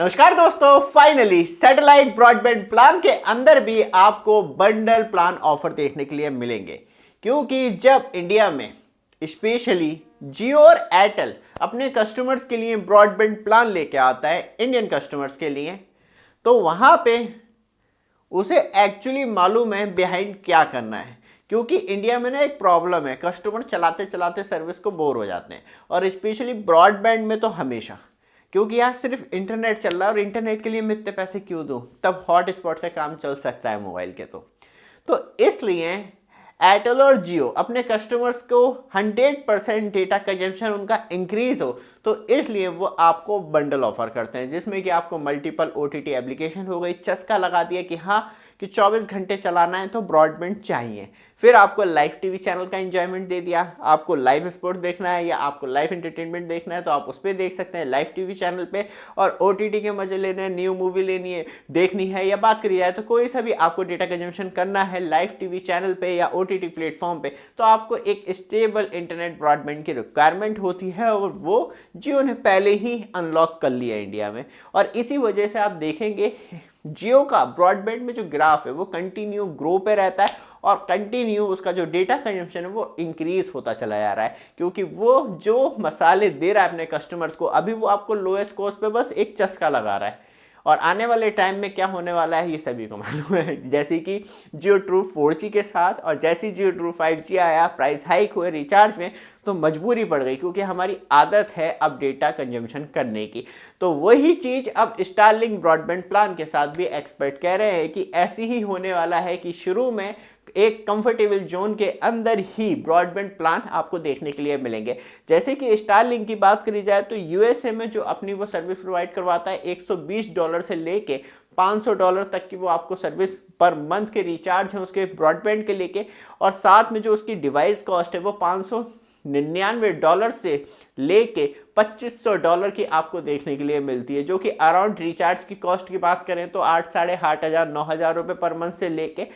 नमस्कार दोस्तों, finally satellite broadband plan के अंदर भी आपको बंडल प्लान ऑफर देखने के लिए मिलेंगे। क्योंकि जब इंडिया में स्पेशली जियो और एयरटेल अपने कस्टमर्स के लिए ब्रॉडबैंड प्लान लेके आता है इंडियन कस्टमर्स के लिए, तो वहाँ पे उसे एक्चुअली मालूम है बिहाइंड क्या करना है। क्योंकि इंडिया में ना एक प्रॉब्लम है, कस्टमर चलाते चलाते सर्विस को बोर हो जाते हैं, और स्पेशली ब्रॉडबैंड में तो हमेशा, क्योंकि यार सिर्फ इंटरनेट चल रहा है और इंटरनेट के लिए मैं इतने पैसे क्यों दूँ, तब हॉटस्पॉट से काम चल सकता है मोबाइल के। तो इसलिए एयरटेल और जियो अपने कस्टमर्स को 100% डेटा कंजम्पशन उनका इंक्रीज हो, तो इसलिए वो आपको बंडल ऑफर करते हैं, जिसमें कि आपको मल्टीपल ओटीटी एप्लीकेशन हो गई, चस्का लगा दिया कि हाँ कि 24 घंटे चलाना है तो ब्रॉडबैंड चाहिए। फिर आपको लाइव टीवी चैनल का एंजॉयमेंट दे दिया, आपको लाइव स्पोर्ट्स देखना है या आपको लाइव एंटरटेनमेंट देखना है तो आप उस पर देख सकते हैं लाइव टीवी चैनल पे। और ओटीटी के मजे लेने हैं, न्यू मूवी लेनी है, देखनी है या बात करी जाए तो कोई सा भी आपको डेटा कंजम्पशन करना है लाइव टीवी चैनल पे या ओटीटी प्लेटफॉर्म पे, तो आपको एक स्टेबल इंटरनेट ब्रॉडबैंड की रिक्वायरमेंट होती है, और वो जियो ने पहले ही अनलॉक कर लिया इंडिया में। और इसी वजह से आप देखेंगे जियो का ब्रॉडबैंड में जो ग्राफ है वो कंटिन्यू ग्रो पे रहता है, और कंटिन्यू उसका जो डेटा कंजम्पशन है वो इंक्रीज होता चला जा रहा है। क्योंकि वो जो मसाले दे रहा है अपने कस्टमर्स को, अभी वो आपको लोएस्ट कॉस्ट पे बस एक चस्का लगा रहा है, और आने वाले टाइम में क्या होने वाला है ये सभी को मालूम है। जैसे कि जियो ट्रू 4G के साथ, और जैसे जियो ट्रू 5G आया, प्राइस हाइक हुए रिचार्ज में, तो मजबूरी पड़ गई, क्योंकि हमारी आदत है अब डेटा कंजम्पशन करने की। तो वही चीज़ अब स्टारलिंक ब्रॉडबैंड प्लान के साथ भी एक्सपर्ट कह रहे हैं कि ऐसी ही होने वाला है कि शुरू में एक कंफर्टेबल जोन के अंदर ही ब्रॉडबैंड प्लान आपको देखने के लिए मिलेंगे। जैसे कि स्टारलिंक की बात करी जाए तो यूएसए में जो अपनी वो सर्विस प्रोवाइड करवाता है, $120 से लेके $500 तक की वो आपको सर्विस पर मंथ के रिचार्ज है उसके ब्रॉडबैंड के लेके, और साथ में जो उसकी डिवाइस कॉस्ट है वो $599 से लेके $2500 की आपको देखने के लिए मिलती है, जो कि अराउंड रिचार्ज की कॉस्ट की बात करें तो 8 साढ़े 8,000 9,000 रुपये पर मंथ से लेके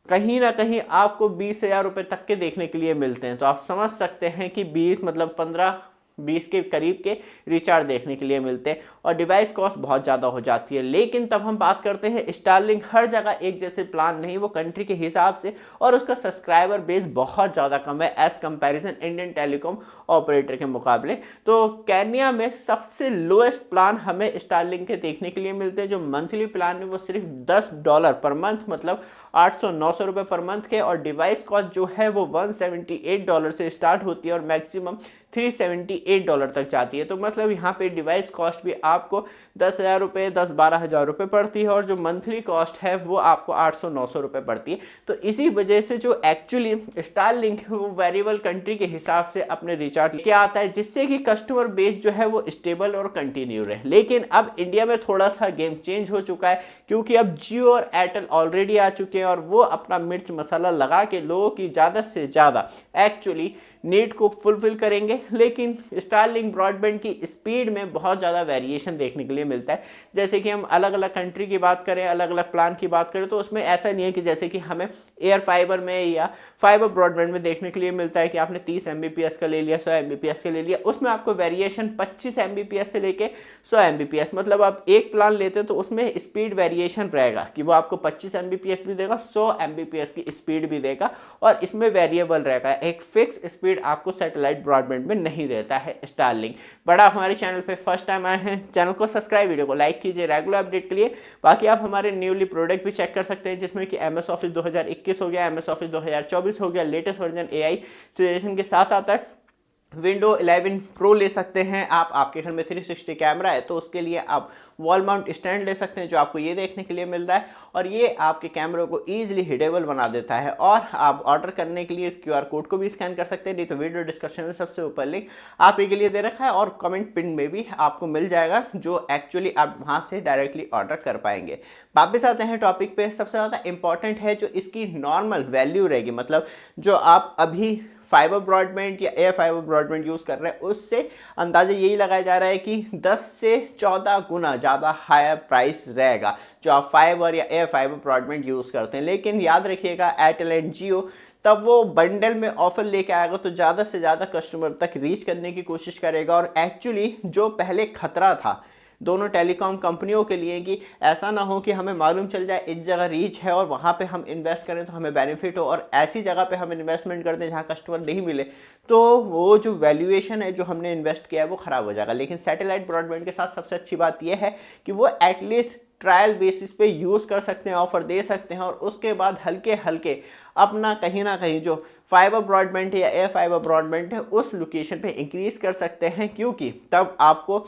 कहीं ना कहीं आपको 20,000 रुपये तक के देखने के लिए मिलते हैं। तो आप समझ सकते हैं कि 20 मतलब 15-20 के करीब के रिचार्ज देखने के लिए मिलते हैं, और डिवाइस कॉस्ट बहुत ज़्यादा हो जाती है। लेकिन तब हम बात करते हैं स्टारलिंक हर जगह एक जैसे प्लान नहीं, वो कंट्री के हिसाब से, और उसका सब्सक्राइबर बेस बहुत ज़्यादा कम है as comparison Indian telecom operator के मुकाबले। तो केन्या में सबसे लोएस्ट प्लान हमें स्टारलिंक के देखने के लिए मिलते हैं। जो मंथली प्लान है वो सिर्फ $10 पर मंथ, मतलब 800-900 रुपये पर मंथ के, और डिवाइस कॉस्ट जो है वो $178 से स्टार्ट होती है और मैक्सिमम $378 तक जाती है। तो मतलब यहाँ पे डिवाइस कॉस्ट भी आपको 10,000 रुपये 10-12,000 रुपये पड़ती है, और जो मंथली कॉस्ट है वो आपको 800-900 रुपये पड़ती है। तो इसी वजह से जो एक्चुअली स्टारलिंक है वो वेरिएबल कंट्री के हिसाब से अपने रिचार्ज क्या आता है, जिससे कि कस्टमर बेस जो है वो स्टेबल और कंटिन्यू रहे। लेकिन अब इंडिया में थोड़ा सा गेम चेंज हो चुका है, क्योंकि अब जियो और एयरटेल ऑलरेडी आ चुके हैं, और वो अपना मिर्च मसाला लगा के लोगों की ज़्यादा से ज़्यादा एक्चुअली नीड को फुलफिल करेंगे। लेकिन स्टारलिंक ब्रॉडबैंड की स्पीड में बहुत ज़्यादा वेरिएशन देखने के लिए मिलता है। जैसे कि हम अलग अलग कंट्री की बात करें, अलग अलग प्लान की बात करें, तो उसमें ऐसा नहीं है कि जैसे कि हमें एयर फाइबर में या फाइबर ब्रॉडबैंड में देखने के लिए मिलता है कि आपने 30 Mbps का ले लिया, 100 Mbps का ले लिया। उसमें आपको वेरिएशन 25 Mbps से लेके 100 Mbps, मतलब आप एक प्लान लेते हैं तो उसमें स्पीड वेरिएशन रहेगा कि वो आपको 25 Mbps भी देगा, 100 Mbps की स्पीड भी देगा, और इसमें वेरिएबल रहेगा। एक फिक्स स्पीड आपको सैटेलाइट ब्रॉडबैंड में नहीं रहता है स्टारलिंक। बड़ा हमारे चैनल पे फर्स्ट टाइम आए हैं, चैनल को सब्सक्राइब, वीडियो को लाइक कीजिए रेगुलर अपडेट के लिए। बाकी आप हमारे न्यूली प्रोडक्ट भी चेक कर सकते हैं, जिसमें कि MS ऑफिस 2021 हो गया, MS ऑफिस 2024 हो गया, लेटेस्ट वर्जन AI सजेशन के साथ आता है। विंडो 11 प्रो ले सकते हैं आप, आपके घर में 360 कैमरा है तो उसके लिए आप वॉल माउंट स्टैंड ले सकते हैं, जो आपको ये देखने के लिए मिल रहा है, और ये आपके कैमरे को ईजिली हिडेबल बना देता है। और आप ऑर्डर करने के लिए इस QR कोड को भी स्कैन कर सकते हैं, नहीं तो वीडियो डिस्क्रिप्शन में सबसे ऊपर लिंक आप के लिए दे रखा है, और कमेंट पिन में भी आपको मिल जाएगा, जो एक्चुअली आप वहाँ से डायरेक्टली ऑर्डर कर पाएंगे। वापस आते हैं टॉपिक पे। सबसे ज़्यादा इंपॉर्टेंट है जो इसकी नॉर्मल वैल्यू रहेगी, मतलब जो आप अभी फाइबर ब्रॉडबैंड या एयर फाइबर ब्रॉडबैंड यूज़ कर रहे हैं, उससे अंदाज़ा यही लगाया जा रहा है कि 10 से 14 गुना ज़्यादा हायर प्राइस रहेगा जो आप फाइबर या एयर फाइबर ब्रॉडबैंड यूज़ करते हैं। लेकिन याद रखिएगा, एयरटेल एंड जियो तब वो बंडल में ऑफर लेके आएगा तो ज़्यादा से ज़्यादा कस्टमर तक रीच करने की कोशिश करेगा, और एक्चुअली जो पहले खतरा था दोनों टेलीकॉम कंपनियों के लिए कि ऐसा ना हो कि हमें मालूम चल जाए इस जगह रीच है और वहाँ पे हम इन्वेस्ट करें तो हमें बेनिफिट हो, और ऐसी जगह पे हम इन्वेस्टमेंट करते हैं जहाँ कस्टमर नहीं मिले तो वो जो वैल्यूएशन है जो हमने इन्वेस्ट किया है वो ख़राब हो जाएगा। लेकिन सैटेलाइट ब्रॉडबैंड के साथ सबसे अच्छी बात यह है कि वो एटलीस्ट ट्रायल बेसिस पे यूज़ कर सकते हैं, ऑफर दे सकते हैं, और उसके बाद हल्के हल्के अपना कहीं ना कहीं जो फाइबर ब्रॉडबैंड है या एयर फाइबर ब्रॉडबैंड है उस लोकेशन पे इंक्रीज़ कर सकते हैं, क्योंकि तब आपको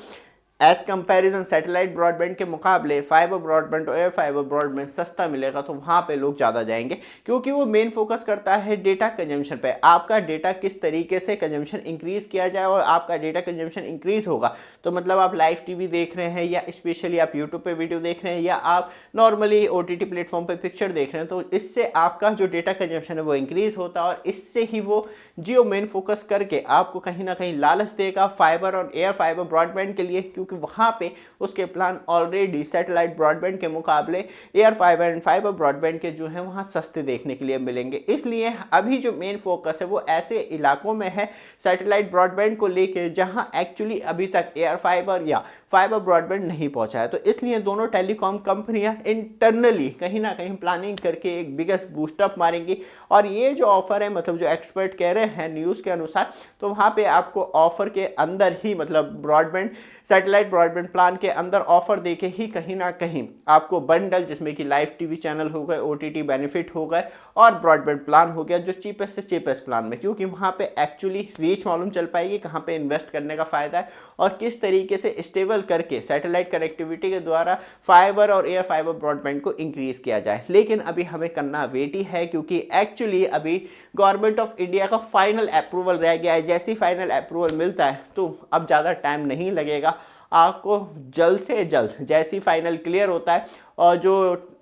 एज कंपैरिजन सैटेलाइट ब्रॉडबैंड के मुकाबले फाइबर ब्रॉडबैंड और एयर फाइबर ब्रॉडबैंड सस्ता मिलेगा, तो वहाँ पे लोग ज़्यादा जाएंगे, क्योंकि वो मेन फोकस करता है डेटा कंजम्पशन पे। आपका डेटा किस तरीके से कंजम्पशन इंक्रीज़ किया जाए, और आपका डेटा कंजम्पशन इंक्रीज़ होगा तो मतलब आप लाइव टीवी देख रहे हैं या स्पेशली आप यूट्यूब पे वीडियो देख रहे हैं या आप नॉर्मली OTT प्लेटफॉर्म पे पिक्चर देख रहे हैं, तो इससे आपका जो डेटा कंजम्पशन है वो इंक्रीज़ होता है, और इससे ही वो जियो मेन फोकस करके आपको कहीं ना कहीं लालच देगा फाइबर और एयर फाइबर ब्रॉडबैंड के लिए, क्योंकि वहाँ पे उसके प्लान ऑलरेडी सैटेलाइट ब्रॉडबैंड के मुकाबले air fibre and fibre broadband के जो हैं वहाँ सस्ते देखने के लिए मिलेंगे। इसलिए अभी जो मेन फोकस है वो ऐसे इलाकों में है सैटेलाइट ब्रॉडबैंड को लेके जहाँ एक्चुअली अभी तक एयर फाइबर या फाइबर ब्रॉडबैंड नहीं पहुँचा है। तो इसलिए दोनों टेलीकॉम कंपनियाँ इंटरनली कहीं ना कहीं प्लानिंग करके एक बिगेस्ट बूस्टअप मारेंगी, और ये जो ऑफर है मतलब जो एक्सपर्ट कह रहे हैं न्यूज़ के अनुसार, तो वहाँ पे आपको ऑफर के अंदर ही मतलब ब्रॉडबैंड सैटेलाइट ब्रॉडबैंड प्लान के अंदर ऑफर देके ही कहीं ना कहीं आपको बंडल जिसमें कि लाइव टीवी चैनल हो गए, OTT बेनिफिट हो गए और ब्रॉडबैंड प्लान हो गया जो चीपेस्ट से चीपेस्ट प्लान में, क्योंकि वहाँ पे एक्चुअली रीच मालूम चल पाएगी कहाँ पे इन्वेस्ट करने का फ़ायदा है और किस तरीके से स्टेबल करके सैटेलाइट कनेक्टिविटी के द्वारा फाइबर और एयर फाइबर ब्रॉडबैंड को इंक्रीज़ किया जाए। लेकिन अभी हमें करना वेट ही है, क्योंकि एक्चुअली अभी गवर्नमेंट ऑफ इंडिया का फाइनल अप्रूवल रह गया है। जैसे ही फाइनल अप्रूवल मिलता है तो अब ज़्यादा टाइम नहीं लगेगा, आपको जल्द से जल्द जैसी फाइनल क्लियर होता है और जो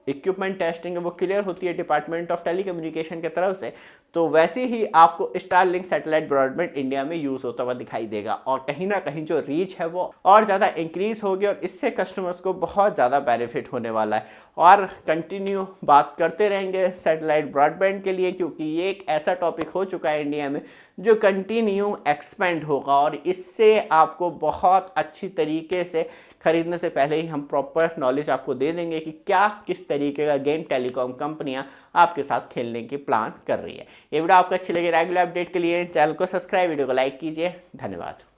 इक्विपमेंट टेस्टिंग है वो क्लियर होती है डिपार्टमेंट ऑफ टेलीकम्युनिकेशन की तरफ से, तो वैसे ही आपको स्टारलिंक सैटेलाइट ब्रॉडबैंड इंडिया में यूज़ होता हुआ दिखाई देगा, और कहीं ना कहीं जो रीच है वो और ज़्यादा इंक्रीज़ होगी, और इससे कस्टमर्स को बहुत ज़्यादा बेनिफिट होने वाला है। और कंटिन्यू बात करते रहेंगे सैटेलाइट ब्रॉडबैंड के लिए, क्योंकि ये एक ऐसा टॉपिक हो चुका है इंडिया में जो कंटिन्यू एक्सपेंड होगा, और इससे आपको बहुत अच्छी तरीके से खरीदने से पहले ही हम प्रॉपर नॉलेज आपको दे देंगे कि क्या किस तरीके का गेम टेलीकॉम कंपनियां आपके साथ खेलने की प्लान कर रही है। ये वीडियो आपको अच्छी लगी, रेगुलर अपडेट के लिए चैनल को सब्सक्राइब, वीडियो को लाइक कीजिए। धन्यवाद।